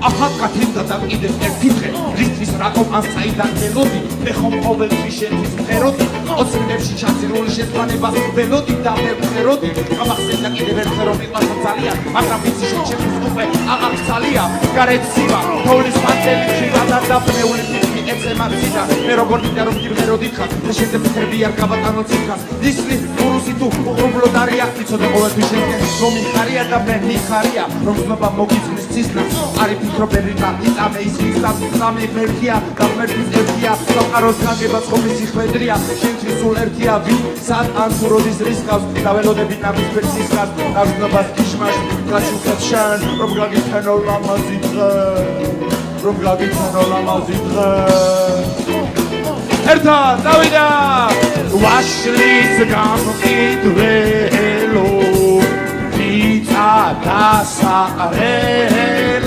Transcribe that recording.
აჰა კათინდა და კიდევ ერთი დღე რისთვის რატომ ან საიდან ველოდი მე ხომ ყოველთვის შენთვის მღეროდი ოცნებში ჩაძირული შეცვალებას ველოდი და მე მღეროდი გამახსენდა კიდევ ერთხელ რომ მიყვარს ძალიან მაგრამ ვიცი შენ ჩემთვის უკვე აღარ ძალია გარეთ სივა თოვლის მანძილი შეგადა და პნეული ფიქრი ეცემა ციდა მე როგორ მინდა რომ გიმღეროდი ხარ და შენზე ფიქრები არ გავატანო ციხას ისლი გურუსი თუ უღრუბლო დარია იცოდე ყოველთვის შენგენ რომ მიხარია და მე მიხარია რომ გზნობა მოგიწვნის ცისნა არი ფიქრობები და იტამე ისის სამი მერქია და მერქის ერთია სამყაროს გაგება ცხობის სიხვედრია შენთვის სულ ერთია ვინსად ან თუ როდის რისკავს და ველოდები ნამის ფერსისკას და გზნობას გიშმაშ გაჩუქეთ შენ რომ გაგითანო ლამაზი დღე რომ გაგითანო ლამაზი დღე ერთად დავიდა ვაშლის გამყიდველო ვიცა დასაყრელ